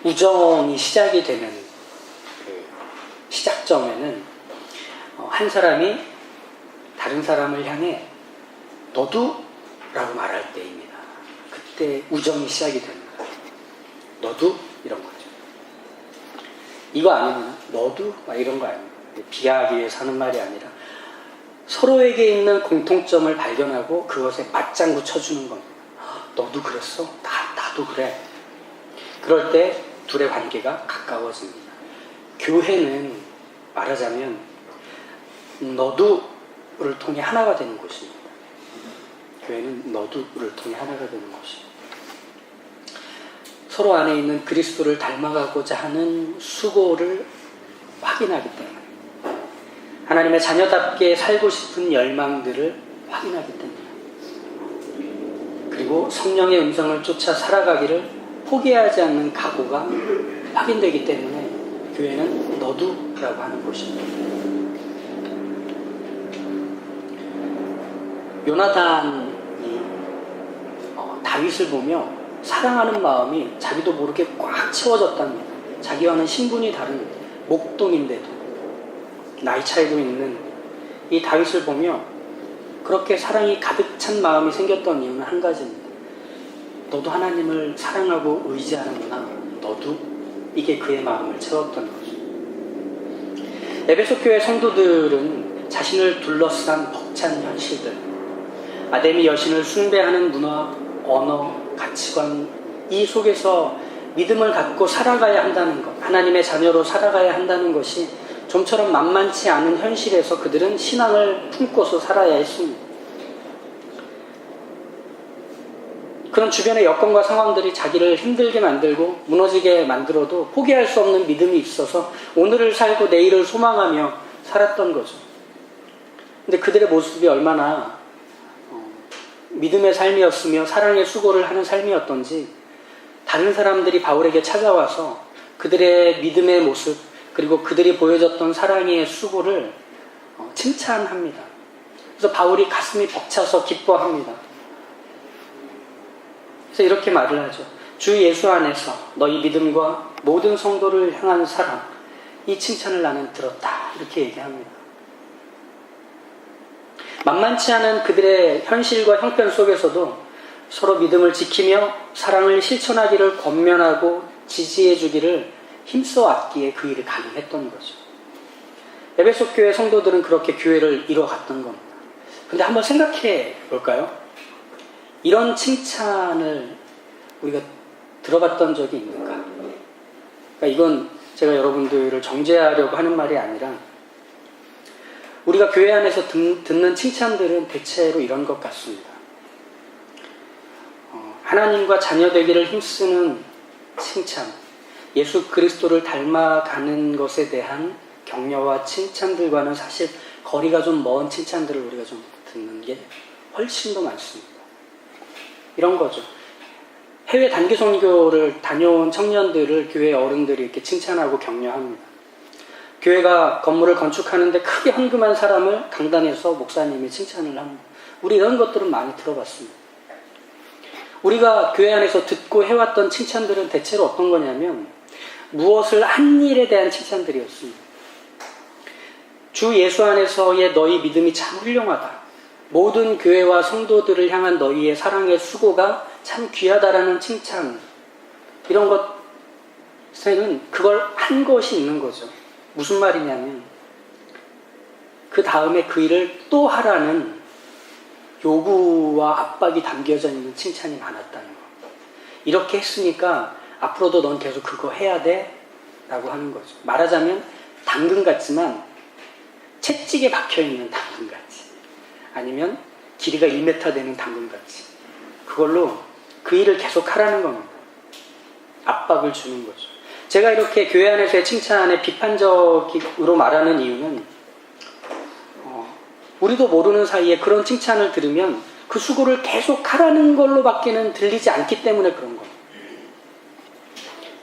우정이 시작이 되는 그 시작점에는 한 사람이 다른 사람을 향해 너도? 라고 말할 때입니다. 그때 우정이 시작이 됩니다. 너도? 이런 거죠. 이거 아니면 너도? 막 이런 거 아닙니다. 비하하기 위해서 하는 말이 아니라 서로에게 있는 공통점을 발견하고 그것에 맞장구 쳐주는 겁니다. 너도 그랬어? 나도 그래. 그럴 때 둘의 관계가 가까워집니다. 교회는 말하자면 너도를 통해 하나가 되는 곳입니다. 교회는 너도를 통해 하나가 되는 곳입니다. 서로 안에 있는 그리스도를 닮아가고자 하는 수고를 확인하기 때문에, 하나님의 자녀답게 살고 싶은 열망들을 확인하기 때문에, 그리고 성령의 음성을 쫓아 살아가기를 포기하지 않는 각오가 확인되기 때문에 교회는 너도라고 하는 곳입니다. 요나단이 다윗을 보며 사랑하는 마음이 자기도 모르게 꽉 채워졌답니다. 자기와는 신분이 다른 목동인데도, 나이 차이도 있는 이 다윗을 보며 그렇게 사랑이 가득 찬 마음이 생겼던 이유는 한 가지입니다. 너도 하나님을 사랑하고 의지하는구나. 너도? 이게 그의 마음을 채웠던 거죠. 에베소 교회 성도들은 자신을 둘러싼 벅찬 현실들, 아데미 여신을 숭배하는 문화, 언어, 가치관, 이 속에서 믿음을 갖고 살아가야 한다는 것, 하나님의 자녀로 살아가야 한다는 것이 좀처럼 만만치 않은 현실에서 그들은 신앙을 품고서 살아야 했습니다. 그런 주변의 여건과 상황들이 자기를 힘들게 만들고 무너지게 만들어도 포기할 수 없는 믿음이 있어서 오늘을 살고 내일을 소망하며 살았던 거죠. 근데 그들의 모습이 얼마나 믿음의 삶이었으며 사랑의 수고를 하는 삶이었던지 다른 사람들이 바울에게 찾아와서 그들의 믿음의 모습, 그리고 그들이 보여줬던 사랑의 수고를 칭찬합니다. 그래서 바울이 가슴이 벅차서 기뻐합니다. 그래서 이렇게 말을 하죠. 주 예수 안에서 너희 믿음과 모든 성도를 향한 사랑, 이 칭찬을 나는 들었다. 이렇게 얘기합니다. 만만치 않은 그들의 현실과 형편 속에서도 서로 믿음을 지키며 사랑을 실천하기를 권면하고 지지해 주기를 힘써 왔기에 그 일을 가능했던 거죠. 에베소 교회 성도들은 그렇게 교회를 이뤄갔던 겁니다. 근데 한번 생각해 볼까요? 이런 칭찬을 우리가 들어봤던 적이 있는가? 그러니까 이건 제가 여러분들을 정죄하려고 하는 말이 아니라 우리가 교회 안에서 듣는 칭찬들은 대체로 이런 것 같습니다. 하나님과 자녀 되기를 힘쓰는 칭찬, 예수 그리스도를 닮아가는 것에 대한 격려와 칭찬들과는 사실 거리가 좀 먼 칭찬들을 우리가 좀 듣는 게 훨씬 더 많습니다. 이런 거죠. 해외 단기 선교를 다녀온 청년들을 교회 어른들이 이렇게 칭찬하고 격려합니다. 교회가 건물을 건축하는데 크게 헌금한 사람을 강단에서 목사님이 칭찬을 합니다. 우리 이런 것들은 많이 들어봤습니다. 우리가 교회 안에서 듣고 해왔던 칭찬들은 대체로 어떤 거냐면 무엇을 한 일에 대한 칭찬들이었습니다. 주 예수 안에서의 너희 믿음이 참 훌륭하다. 모든 교회와 성도들을 향한 너희의 사랑의 수고가 참 귀하다라는 칭찬, 이런 것에는 그걸 한 것이 있는 거죠. 무슨 말이냐면 그 다음에 그 일을 또 하라는 요구와 압박이 담겨져 있는 칭찬이 많았다는 거. 이렇게 했으니까 앞으로도 넌 계속 그거 해야 돼 라고 하는 거죠. 말하자면 당근 같지만 채찍에 박혀있는 당근같이, 아니면 길이가 1m 되는 당근같이, 그걸로 그 일을 계속 하라는 겁니다. 압박을 주는 거죠. 제가 이렇게 교회 안에서의 칭찬에 비판적으로 말하는 이유는 우리도 모르는 사이에 그런 칭찬을 들으면 그 수고를 계속 하라는 걸로 밖에는 들리지 않기 때문에 그런 겁니다.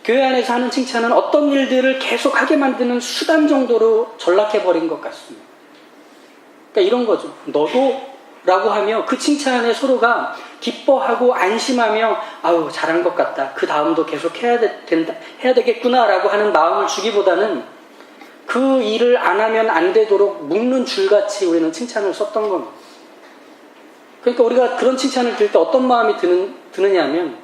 교회 안에서 하는 칭찬은 어떤 일들을 계속하게 만드는 수단 정도로 전락해버린 것 같습니다. 그러니까 이런 거죠. 너도 라고 하며 그 칭찬에 서로가 기뻐하고 안심하며 아우 잘한 것 같다. 그 다음도 계속 해야 되겠구나라고 하는 마음을 주기보다는 그 일을 안 하면 안 되도록 묶는 줄같이 우리는 칭찬을 썼던 겁니다. 그러니까 우리가 그런 칭찬을 들을 때 어떤 마음이 드느냐 하면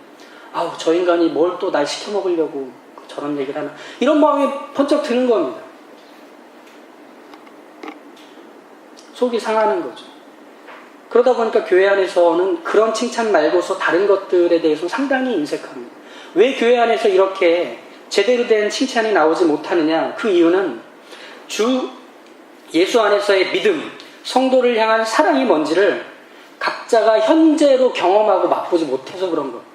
아우 저 인간이 뭘 또 날 시켜먹으려고 저런 얘기를 하나 이런 마음이 번쩍 드는 겁니다. 속이 상하는 거죠. 그러다 보니까 교회 안에서는 그런 칭찬 말고서 다른 것들에 대해서 상당히 인색합니다. 왜 교회 안에서 이렇게 제대로 된 칭찬이 나오지 못하느냐? 그 이유는 주 예수 안에서의 믿음, 성도를 향한 사랑이 뭔지를 각자가 현재로 경험하고 맛보지 못해서 그런 겁니다.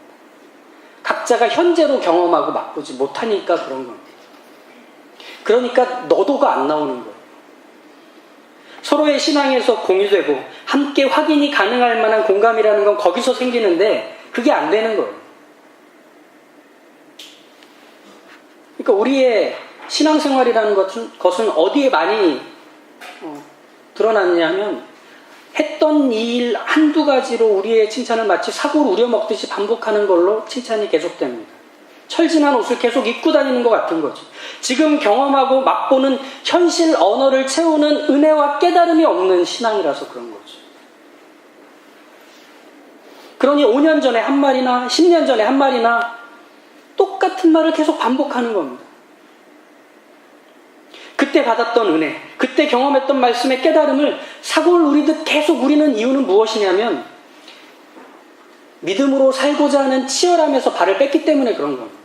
각자가 현재로 경험하고 맛보지 못하니까 그런 겁니다. 그러니까 너도가 안 나오는 거예요. 서로의 신앙에서 공유되고 함께 확인이 가능할 만한 공감이라는 건 거기서 생기는데 그게 안 되는 거예요. 그러니까 우리의 신앙생활이라는 것은 어디에 많이 드러났냐면 했던 일 한두 가지로 우리의 칭찬을 마치 사고를 우려먹듯이 반복하는 걸로 칭찬이 계속됩니다. 철진한 옷을 계속 입고 다니는 것 같은 거죠. 지금 경험하고 맛보는 현실 언어를 채우는 은혜와 깨달음이 없는 신앙이라서 그런 거죠. 그러니 5년 전에 한 말이나 10년 전에 한 말이나 똑같은 말을 계속 반복하는 겁니다. 그때 받았던 은혜, 그때 경험했던 말씀의 깨달음을 사고를 누리듯 계속 우리는 이유는 무엇이냐면 믿음으로 살고자 하는 치열함에서 발을 뺐기 때문에 그런 겁니다.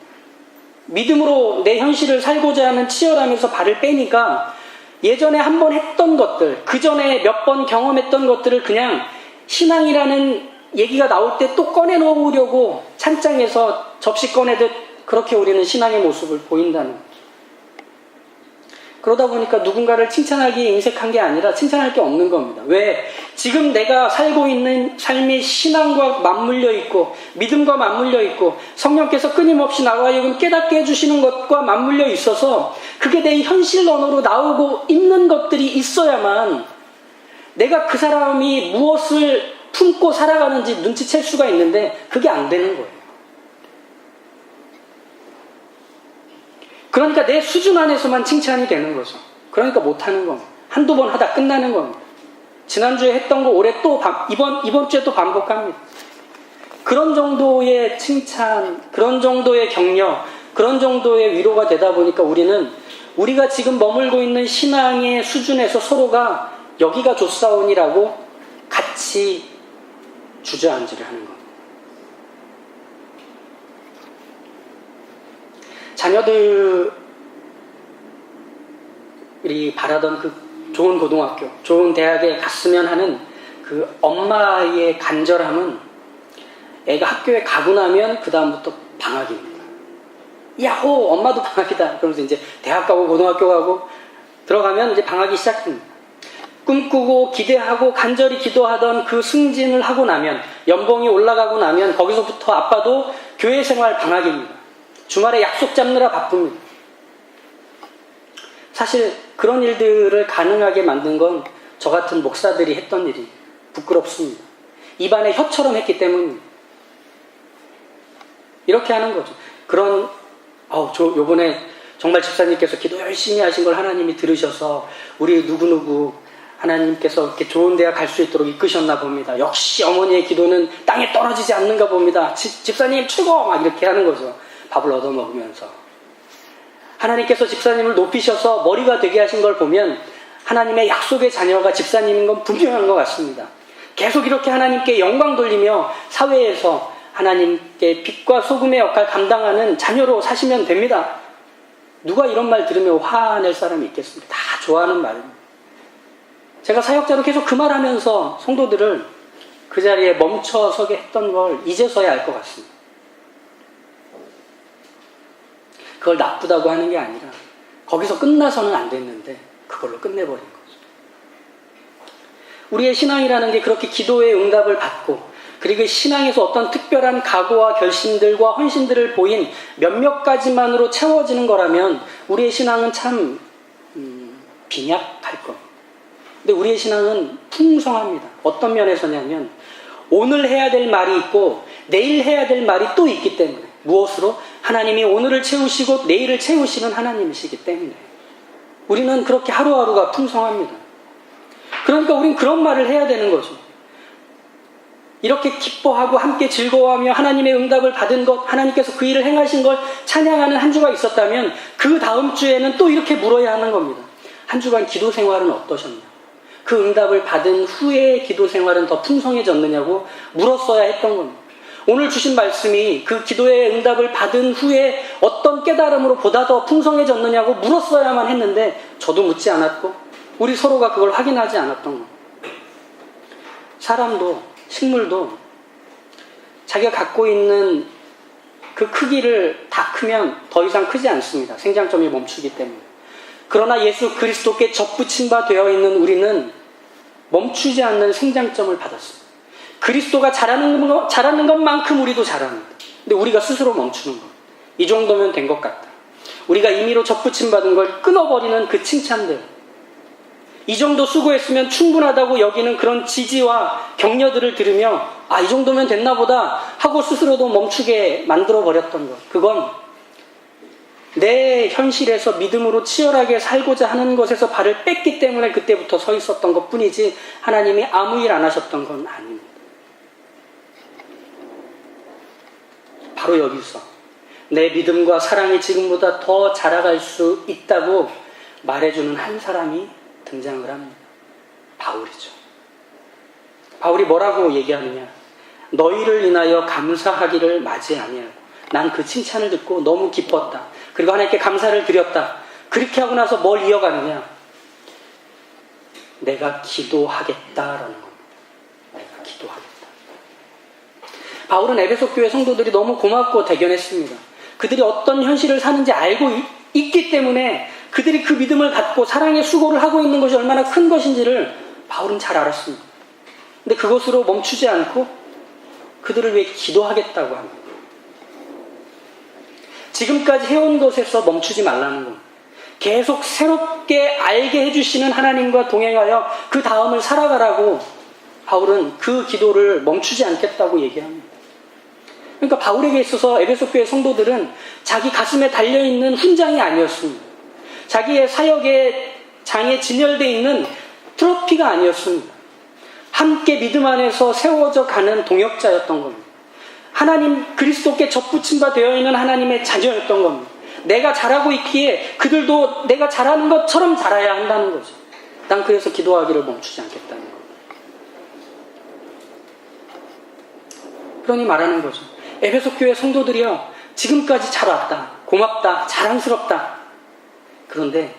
믿음으로 내 현실을 살고자 하는 치열함에서 발을 빼니까 예전에 한번 했던 것들, 그 전에 몇 번 경험했던 것들을 그냥 신앙이라는 얘기가 나올 때 또 꺼내놓으려고 찬장에서 접시 꺼내듯 그렇게 우리는 신앙의 모습을 보인다는 거죠. 그러다 보니까 누군가를 칭찬하기에 인색한 게 아니라 칭찬할 게 없는 겁니다. 왜? 지금 내가 살고 있는 삶이 신앙과 맞물려 있고 믿음과 맞물려 있고 성령께서 끊임없이 나와 하여금 깨닫게 해주시는 것과 맞물려 있어서 그게 내 현실 언어로 나오고 있는 것들이 있어야만 내가 그 사람이 무엇을 품고 살아가는지 눈치챌 수가 있는데 그게 안 되는 거예요. 그러니까 내 수준 안에서만 칭찬이 되는 거죠. 그러니까 못하는 겁니다. 한두 번 하다 끝나는 겁니다. 지난주에 했던 거 올해 또 이번 주에 또 반복합니다. 그런 정도의 칭찬, 그런 정도의 격려, 그런 정도의 위로가 되다 보니까 우리가 지금 머물고 있는 신앙의 수준에서 서로가 여기가 좋사오니라고 같이 주저앉으려 하는 겁니다. 자녀들이 바라던 그 좋은 고등학교, 좋은 대학에 갔으면 하는 그 엄마의 간절함은 애가 학교에 가고 나면 그 다음부터 방학입니다. 야호! 엄마도 방학이다. 그러면서 이제 대학 가고 고등학교 가고 들어가면 이제 방학이 시작됩니다. 꿈꾸고 기대하고 간절히 기도하던 그 승진을 하고 나면 연봉이 올라가고 나면 거기서부터 아빠도 교회 생활 방학입니다. 주말에 약속 잡느라 바쁩니다. 사실 그런 일들을 가능하게 만든 건 저 같은 목사들이 했던 일이 부끄럽습니다. 입안에 혀처럼 했기 때문입니다. 이렇게 하는 거죠. 요번에 정말 집사님께서 기도 열심히 하신 걸 하나님이 들으셔서 우리 누구누구 하나님께서 이렇게 좋은 대학 갈 수 있도록 이끄셨나 봅니다. 역시 어머니의 기도는 땅에 떨어지지 않는가 봅니다. 집사님 최고! 막 이렇게 하는 거죠. 밥을 얻어먹으면서. 하나님께서 집사님을 높이셔서 머리가 되게 하신 걸 보면 하나님의 약속의 자녀가 집사님인 건 분명한 것 같습니다. 계속 이렇게 하나님께 영광 돌리며 사회에서 하나님께 빛과 소금의 역할 감당하는 자녀로 사시면 됩니다. 누가 이런 말 들으면 화낼 사람이 있겠습니까? 다 좋아하는 말입니다. 제가 사역자로 계속 그 말하면서 성도들을 그 자리에 멈춰서게 했던 걸 이제서야 알 것 같습니다. 그걸 나쁘다고 하는 게 아니라 거기서 끝나서는 안 됐는데 그걸로 끝내버린 거죠. 우리의 신앙이라는 게 그렇게 기도의 응답을 받고 그리고 신앙에서 어떤 특별한 각오와 결심들과 헌신들을 보인 몇몇 가지만으로 채워지는 거라면 우리의 신앙은 참 빈약할 겁니다. 근데 우리의 신앙은 풍성합니다. 어떤 면에서냐면 오늘 해야 될 말이 있고 내일 해야 될 말이 또 있기 때문에. 무엇으로? 하나님이 오늘을 채우시고 내일을 채우시는 하나님이시기 때문에. 우리는 그렇게 하루하루가 풍성합니다. 그러니까 우린 그런 말을 해야 되는 거죠. 이렇게 기뻐하고 함께 즐거워하며 하나님의 응답을 받은 것, 하나님께서 그 일을 행하신 걸 찬양하는 한 주가 있었다면 그 다음 주에는 또 이렇게 물어야 하는 겁니다. 한 주간 기도 생활은 어떠셨냐? 그 응답을 받은 후에 기도 생활은 더 풍성해졌느냐고 물었어야 했던 겁니다. 오늘 주신 말씀이 그 기도의 응답을 받은 후에 어떤 깨달음으로 보다 더 풍성해졌느냐고 물었어야만 했는데 저도 묻지 않았고 우리 서로가 그걸 확인하지 않았던 겁니다. 사람도 식물도 자기가 갖고 있는 그 크기를 다 크면 더 이상 크지 않습니다. 생장점이 멈추기 때문에. 그러나 예수 그리스도께 접붙인 바 되어 있는 우리는 멈추지 않는 생장점을 받았습니다. 그리스도가 자라는 것만큼 우리도 자랍니다. 근데 우리가 스스로 멈추는 것. 이 정도면 된 것 같다. 우리가 임의로 접붙임 받은 걸 끊어버리는 그 칭찬들. 이 정도 수고했으면 충분하다고 여기는 그런 지지와 격려들을 들으며 아, 이 정도면 됐나 보다 하고 스스로도 멈추게 만들어버렸던 것. 그건 내 현실에서 믿음으로 치열하게 살고자 하는 것에서 발을 뺐기 때문에 그때부터 서 있었던 것 뿐이지 하나님이 아무 일 안 하셨던 건 아닙니다. 바로 여기서 내 믿음과 사랑이 지금보다 더 자라갈 수 있다고 말해주는 한 사람이 등장을 합니다. 바울이죠. 바울이 뭐라고 얘기하느냐? 너희를 인하여 감사하기를 마지 아니하고 난 그 칭찬을 듣고 너무 기뻤다. 그리고 하나님께 감사를 드렸다. 그렇게 하고 나서 뭘 이어가느냐? 내가 기도하겠다라는 겁니다. 내가 기도하겠다. 바울은 에베소 교회 성도들이 너무 고맙고 대견했습니다. 그들이 어떤 현실을 사는지 알고 있기 때문에 그들이 그 믿음을 갖고 사랑의 수고를 하고 있는 것이 얼마나 큰 것인지를 바울은 잘 알았습니다. 근데 그것으로 멈추지 않고 그들을 위해 기도하겠다고 합니다. 지금까지 해온 것에서 멈추지 말라는 것. 계속 새롭게 알게 해주시는 하나님과 동행하여 그 다음을 살아가라고 바울은 그 기도를 멈추지 않겠다고 얘기합니다. 그러니까 바울에게 있어서 에베소 교회 성도들은 자기 가슴에 달려있는 훈장이 아니었습니다. 자기의 사역의 장에 진열되어 있는 트로피가 아니었습니다. 함께 믿음 안에서 세워져 가는 동역자였던 겁니다. 하나님 그리스도께 접붙임 바 되어 있는 하나님의 자녀였던 겁니다. 내가 잘하고 있기에 그들도 내가 잘하는 것처럼 잘해야 한다는 거죠. 난 그래서 기도하기를 멈추지 않겠다는 겁니다. 그러니 말하는 거죠. 에베소 교회 성도들이요, 지금까지 잘 왔다, 고맙다, 자랑스럽다. 그런데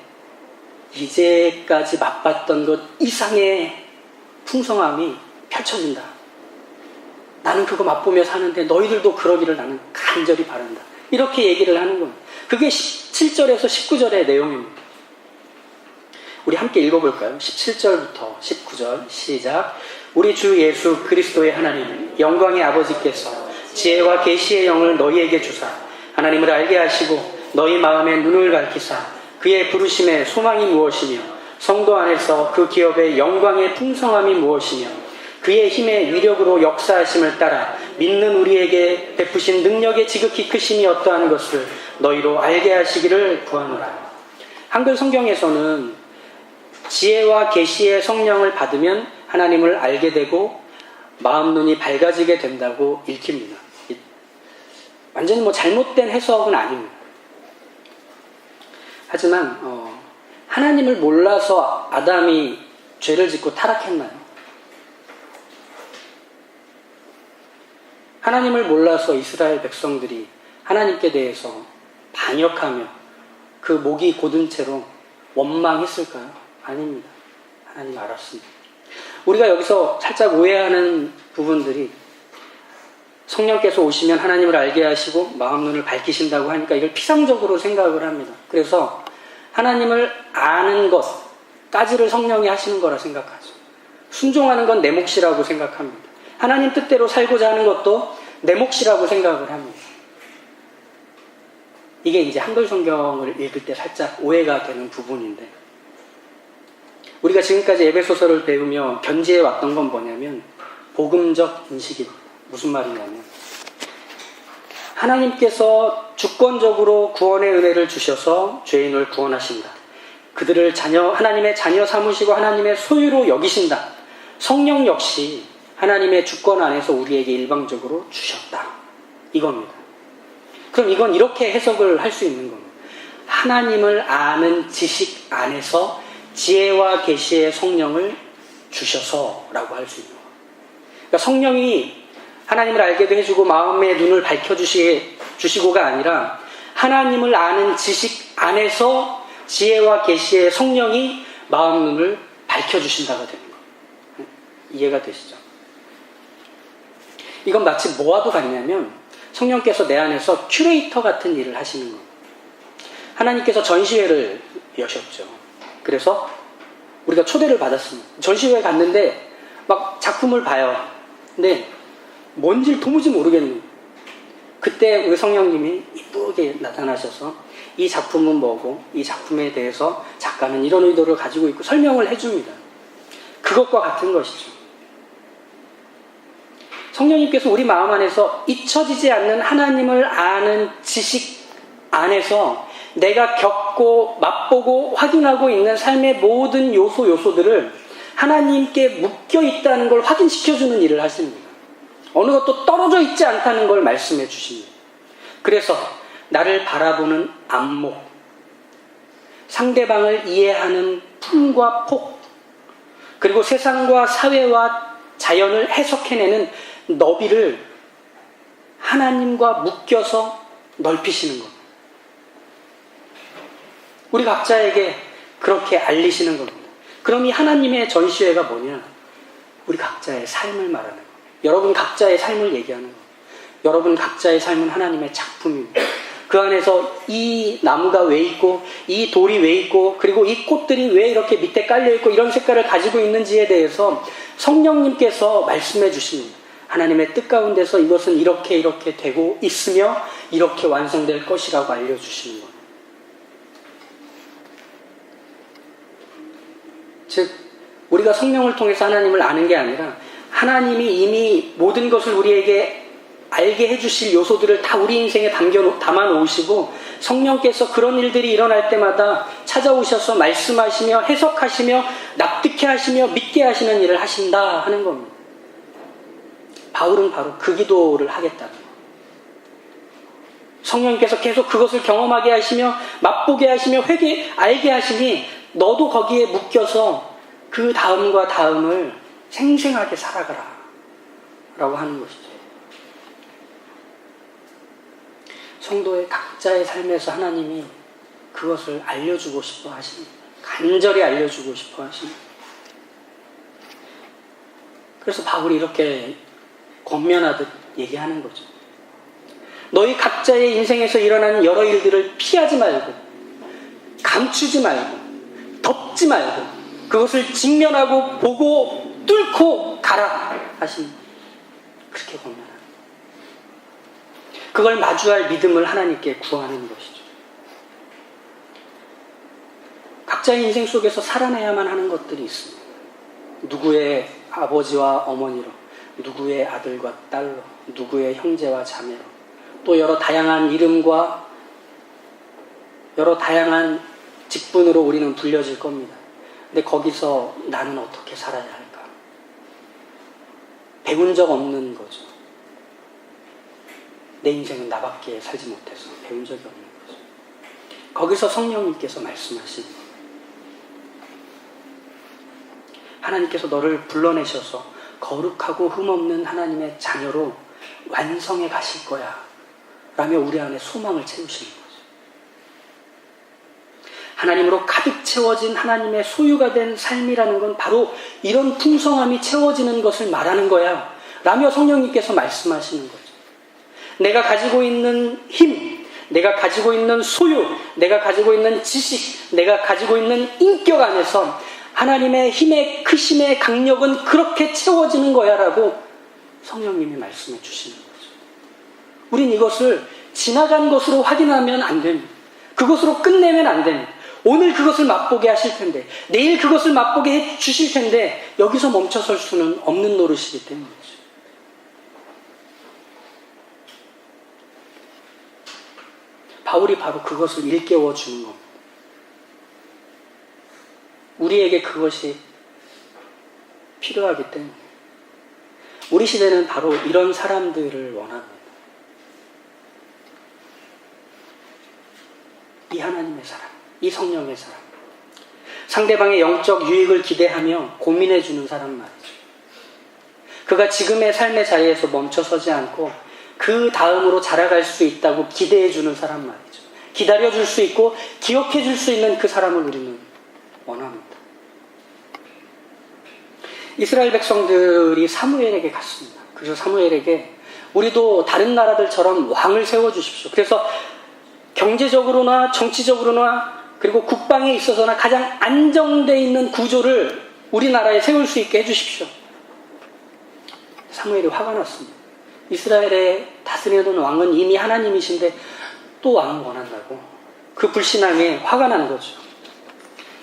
이제까지 맛봤던 것 이상의 풍성함이 펼쳐진다. 나는 그거 맛보며 사는데 너희들도 그러기를 나는 간절히 바란다. 이렇게 얘기를 하는 겁니다. 그게 17절에서 19절의 내용입니다. 우리 함께 읽어볼까요? 17절부터 19절 시작. 우리 주 예수 그리스도의 하나님 영광의 아버지께서 지혜와 계시의 영을 너희에게 주사 하나님을 알게 하시고 너희 마음의 눈을 밝히사 그의 부르심의 소망이 무엇이며 성도 안에서 그 기업의 영광의 풍성함이 무엇이며 그의 힘의 위력으로 역사하심을 따라 믿는 우리에게 베푸신 능력의 지극히 크심이 어떠한 것을 너희로 알게 하시기를 구하노라. 한글 성경에서는 지혜와 계시의 성령을 받으면 하나님을 알게 되고 마음 눈이 밝아지게 된다고 읽힙니다. 완전히 잘못된 해석은 아닙니다. 하지만 하나님을 몰라서 아담이 죄를 짓고 타락했나요? 하나님을 몰라서 이스라엘 백성들이 하나님께 대해서 반역하며 그 목이 곧은 채로 원망했을까요? 아닙니다. 하나님 알았습니다. 우리가 여기서 살짝 오해하는 부분들이 성령께서 오시면 하나님을 알게 하시고 마음 눈을 밝히신다고 하니까 이걸 피상적으로 생각을 합니다. 그래서 하나님을 아는 것까지를 성령이 하시는 거라 생각하죠. 순종하는 건 내 몫이라고 생각합니다. 하나님 뜻대로 살고자 하는 것도 내 몫이라고 생각을 합니다. 이게 이제 한글 성경을 읽을 때 살짝 오해가 되는 부분인데, 우리가 지금까지 에베소서를 배우며 견지해 왔던 건 뭐냐면 복음적 인식입니다. 무슨 말이냐면 하나님께서 주권적으로 구원의 은혜를 주셔서 죄인을 구원하신다. 그들을 하나님의 자녀 삼으시고 하나님의 소유로 여기신다. 성령 역시 하나님의 주권 안에서 우리에게 일방적으로 주셨다. 이겁니다. 그럼 이건 이렇게 해석을 할 수 있는 겁니다. 하나님을 아는 지식 안에서 지혜와 계시의 성령을 주셔서라고 할 수 있는 거예요. 그러니까 성령이 하나님을 알게도 해주고 마음의 눈을 밝혀주시고가 아니라 하나님을 아는 지식 안에서 지혜와 계시의 성령이 마음 눈을 밝혀주신다가 되는 거예요. 이해가 되시죠? 이건 마치 뭐와도 같냐면 성령께서 내 안에서 큐레이터 같은 일을 하시는 거예요. 하나님께서 전시회를 여셨죠. 그래서 우리가 초대를 받았습니다. 전시회에 갔는데 막 작품을 봐요. 근데 뭔지 도무지 모르겠는 거예요. 그때 우리 성령님이 이쁘게 나타나셔서 이 작품은 뭐고 이 작품에 대해서 작가는 이런 의도를 가지고 있고 설명을 해줍니다. 그것과 같은 것이죠. 성령님께서 우리 마음 안에서 잊혀지지 않는 하나님을 아는 지식 안에서 내가 겪고 맛보고 확인하고 있는 삶의 모든 요소들을 하나님께 묶여 있다는 걸 확인시켜주는 일을 하십니다. 어느 것도 떨어져 있지 않다는 걸 말씀해 주십니다. 그래서 나를 바라보는 안목, 상대방을 이해하는 품과 폭, 그리고 세상과 사회와 자연을 해석해내는 너비를 하나님과 묶여서 넓히시는 겁니다. 우리 각자에게 그렇게 알리시는 겁니다. 그럼 이 하나님의 전시회가 뭐냐? 우리 각자의 삶을 말하는 거예요. 여러분 각자의 삶을 얘기하는 거예요. 여러분 각자의 삶은 하나님의 작품입니다. 그 안에서 이 나무가 왜 있고 이 돌이 왜 있고 그리고 이 꽃들이 왜 이렇게 밑에 깔려있고 이런 색깔을 가지고 있는지에 대해서 성령님께서 말씀해 주십니다. 하나님의 뜻 가운데서 이것은 이렇게 되고 있으며 이렇게 완성될 것이라고 알려주시는 거예요. 즉 우리가 성령을 통해서 하나님을 아는 게 아니라 하나님이 이미 모든 것을 우리에게 알게 해주실 요소들을 다 우리 인생에 담아놓으시고 성령께서 그런 일들이 일어날 때마다 찾아오셔서 말씀하시며 해석하시며 납득해 하시며 믿게 하시는 일을 하신다 하는 겁니다. 바울은 바로 그 기도를 하겠다는 거예요. 성령님께서 계속 그것을 경험하게 하시며 맛보게 하시며 알게 하시니 너도 거기에 묶여서 그 다음과 다음을 생생하게 살아가라 라고 하는 것이죠. 성도의 각자의 삶에서 하나님이 그것을 알려주고 싶어 하십니다. 간절히 알려주고 싶어 하십니다. 그래서 바울이 이렇게 권면하듯 얘기하는 거죠. 너희 각자의 인생에서 일어나는 여러 일들을 피하지 말고 감추지 말고 덮지 말고 그것을 직면하고 보고 뚫고 가라 하십니다. 그렇게 권면합니다. 그걸 마주할 믿음을 하나님께 구하는 것이죠. 각자의 인생 속에서 살아내야만 하는 것들이 있습니다. 누구의 아버지와 어머니로, 누구의 아들과 딸로, 누구의 형제와 자매로, 또 여러 다양한 이름과 여러 다양한 직분으로 우리는 불려질 겁니다. 근데 거기서 나는 어떻게 살아야 할까? 배운 적 없는 거죠. 내 인생은 나밖에 살지 못해서 배운 적이 없는 거죠. 거기서 성령님께서 말씀하시는 거예요. 하나님께서 너를 불러내셔서 거룩하고 흠없는 하나님의 자녀로 완성해 가실 거야 라며 우리 안에 소망을 채우시는 거죠. 하나님으로 가득 채워진 하나님의 소유가 된 삶이라는 건 바로 이런 풍성함이 채워지는 것을 말하는 거야 라며 성령님께서 말씀하시는 거죠. 내가 가지고 있는 힘, 내가 가지고 있는 소유, 내가 가지고 있는 지식, 내가 가지고 있는 인격 안에서 하나님의 힘의 크심의 강력은 그렇게 채워지는 거야 라고 성령님이 말씀해 주시는 거죠. 우린 이것을 지나간 것으로 확인하면 안 됩니다. 그것으로 끝내면 안 됩니다. 오늘 그것을 맛보게 하실 텐데, 내일 그것을 맛보게 해 주실 텐데, 여기서 멈춰설 수는 없는 노릇이기 때문이죠. 바울이 바로 그것을 일깨워 주는 겁니다. 우리에게 그것이 필요하기 때문에. 우리 시대는 바로 이런 사람들을 원합니다. 이 하나님의 사람, 이 성령의 사람, 상대방의 영적 유익을 기대하며 고민해주는 사람 말이죠. 그가 지금의 삶의 자리에서 멈춰서지 않고 그 다음으로 자라갈 수 있다고 기대해주는 사람 말이죠. 기다려줄 수 있고 기억해줄 수 있는 그 사람을 우리는 원합니다. 이스라엘 백성들이 사무엘에게 갔습니다. 그래서 사무엘에게 우리도 다른 나라들처럼 왕을 세워주십시오. 그래서 경제적으로나 정치적으로나 그리고 국방에 있어서나 가장 안정되어 있는 구조를 우리나라에 세울 수 있게 해주십시오. 사무엘이 화가 났습니다. 이스라엘에 다스리는 왕은 이미 하나님이신데 또 왕을 원한다고. 그 불신앙에 화가 나는 거죠.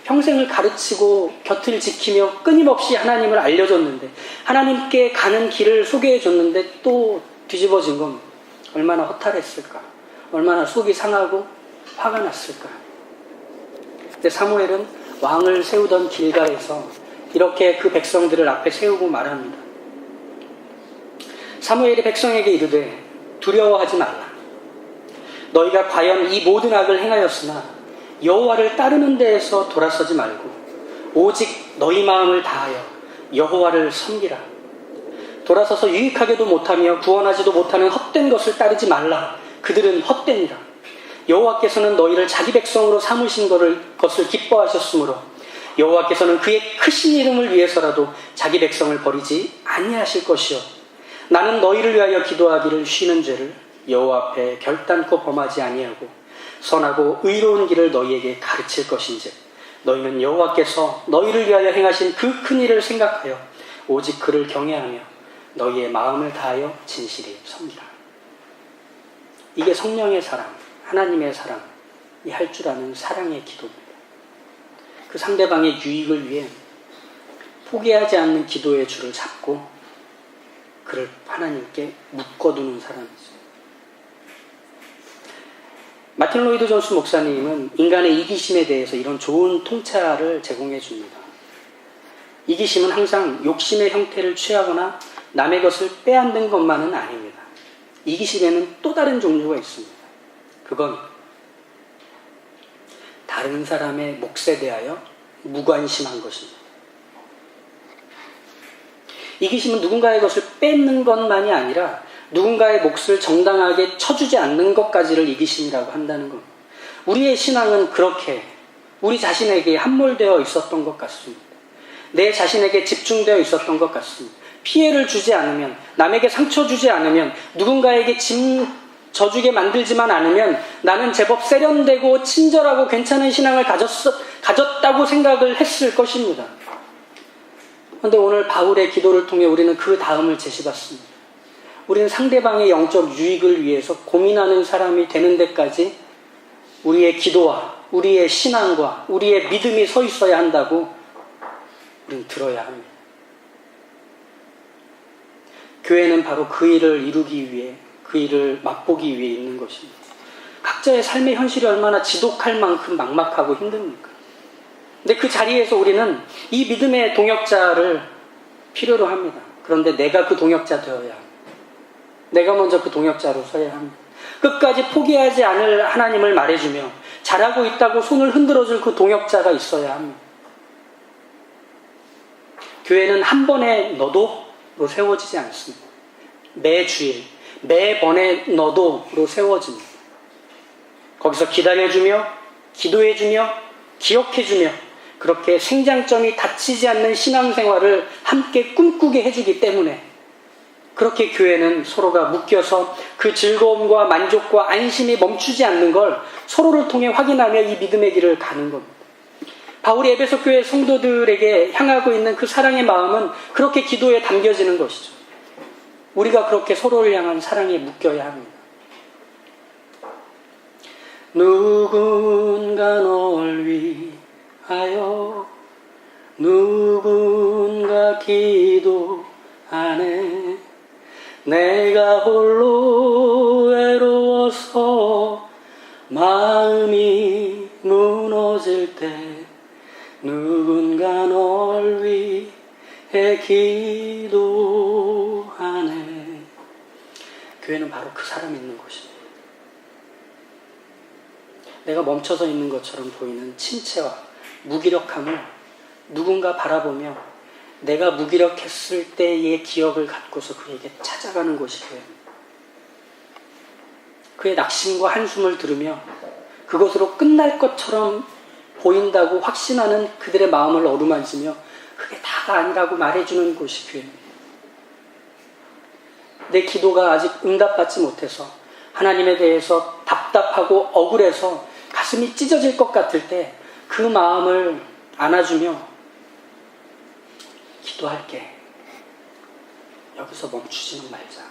평생을 가르치고 곁을 지키며 끊임없이 하나님을 알려줬는데, 하나님께 가는 길을 소개해줬는데 또 뒤집어진 건 얼마나 허탈했을까, 얼마나 속이 상하고 화가 났을까. 근데 사무엘은 왕을 세우던 길가에서 이렇게 그 백성들을 앞에 세우고 말합니다. 사무엘이 백성에게 이르되 두려워하지 말라. 너희가 과연 이 모든 악을 행하였으나 여호와를 따르는 데에서 돌아서지 말고 오직 너희 마음을 다하여 여호와를 섬기라. 돌아서서 유익하게도 못하며 구원하지도 못하는 헛된 것을 따르지 말라. 그들은 헛되니라. 여호와께서는 너희를 자기 백성으로 삼으신 것을 기뻐하셨으므로 여호와께서는 그의 크신 이름을 위해서라도 자기 백성을 버리지 아니하실 것이요. 나는 너희를 위하여 기도하기를 쉬는 죄를 여호와 앞에 결단코 범하지 아니하고 선하고 의로운 길을 너희에게 가르칠 것인지 너희는 여호와께서 너희를 위하여 행하신 그 큰 일을 생각하여 오직 그를 경외하며 너희의 마음을 다하여 진실히 섬기라. 이게 성령의 사랑, 하나님의 사랑이 할 줄 아는 사랑의 기도입니다. 그 상대방의 유익을 위해 포기하지 않는 기도의 줄을 잡고 그를 하나님께 묶어두는 사람이죠. 마틴 로이드 존스 목사님은 인간의 이기심에 대해서 이런 좋은 통찰을 제공해 줍니다. 이기심은 항상 욕심의 형태를 취하거나 남의 것을 빼앗는 것만은 아닙니다. 이기심에는 또 다른 종류가 있습니다. 그건 다른 사람의 몫에 대하여 무관심한 것입니다. 이기심은 누군가의 것을 뺏는 것만이 아니라 누군가의 몫을 정당하게 쳐주지 않는 것까지를 이기심이라고 한다는 겁니다. 우리의 신앙은 그렇게 우리 자신에게 함몰되어 있었던 것 같습니다. 내 자신에게 집중되어 있었던 것 같습니다. 피해를 주지 않으면, 남에게 상처 주지 않으면, 누군가에게 짐 져주게 만들지만 않으면 나는 제법 세련되고 친절하고 괜찮은 신앙을 가졌다고 생각을 했을 것입니다. 그런데 오늘 바울의 기도를 통해 우리는 그 다음을 제시받습니다. 우리는 상대방의 영적 유익을 위해서 고민하는 사람이 되는 데까지 우리의 기도와 우리의 신앙과 우리의 믿음이 서 있어야 한다고 우리는 들어야 합니다. 교회는 바로 그 일을 이루기 위해, 그 일을 맛보기 위해 있는 것입니다. 각자의 삶의 현실이 얼마나 지독할 만큼 막막하고 힘듭니까? 근데 그 자리에서 우리는 이 믿음의 동역자를 필요로 합니다. 그런데 내가 그 동역자 되어야 합니다. 내가 먼저 그 동역자로 서야 합니다. 끝까지 포기하지 않을 하나님을 말해주며 잘하고 있다고 손을 흔들어줄 그 동역자가 있어야 합니다. 교회는 한 번에 너도로 세워지지 않습니다. 매 주일, 매번에 너도로 세워집니다. 거기서 기다려주며, 기도해주며, 기억해주며, 그렇게 생장점이 닫히지 않는 신앙생활을 함께 꿈꾸게 해주기 때문에 그렇게 교회는 서로가 묶여서 그 즐거움과 만족과 안심이 멈추지 않는 걸 서로를 통해 확인하며 이 믿음의 길을 가는 겁니다. 바울이 에베소 교회 성도들에게 향하고 있는 그 사랑의 마음은 그렇게 기도에 담겨지는 것이죠. 우리가 그렇게 서로를 향한 사랑에 묶여야 합니다. 누군가 널 하여 누군가 기도하네. 내가 홀로 외로워서 마음이 무너질 때 누군가 널 위해 기도하네. 교회는 바로 그 사람이 있는 곳입니다. 내가 멈춰서 있는 것처럼 보이는 침체와 무기력함을 누군가 바라보며 내가 무기력했을 때의 기억을 갖고서 그에게 찾아가는 곳이 교회입니다. 그의 낙심과 한숨을 들으며 그것으로 끝날 것처럼 보인다고 확신하는 그들의 마음을 어루만지며 그게 다가 아니라고 말해주는 곳이 교회입니다. 내 기도가 아직 응답받지 못해서 하나님에 대해서 답답하고 억울해서 가슴이 찢어질 것 같을 때 그 마음을 안아주며 기도할게. 여기서 멈추지는 말자.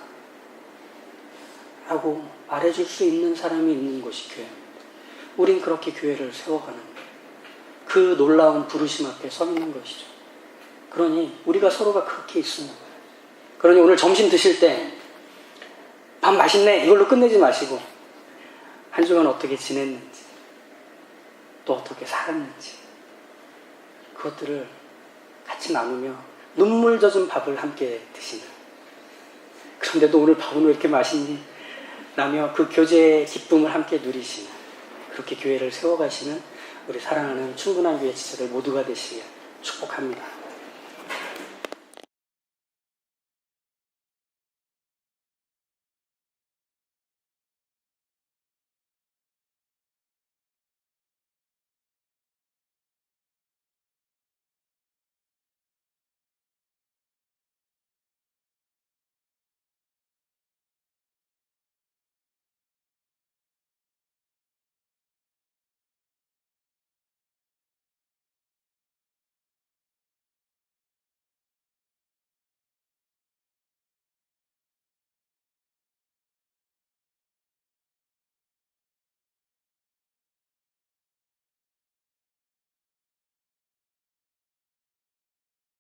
라고 말해줄 수 있는 사람이 있는 곳이 교회입니다. 우린 그렇게 교회를 세워가는 그 놀라운 부르심 앞에 서 있는 것이죠. 그러니 우리가 서로가 그렇게 있습니다. 그러니 오늘 점심 드실 때 밥 맛있네 이걸로 끝내지 마시고 한 주간 어떻게 지냈는지 또 어떻게 살았는지 그것들을 같이 나누며 눈물 젖은 밥을 함께 드시는, 그런데도 오늘 밥은 왜 이렇게 맛있니? 라며 그 교제의 기쁨을 함께 누리시는, 그렇게 교회를 세워가시는 우리 사랑하는 충분한 교회 지체들 모두가 되시길 축복합니다.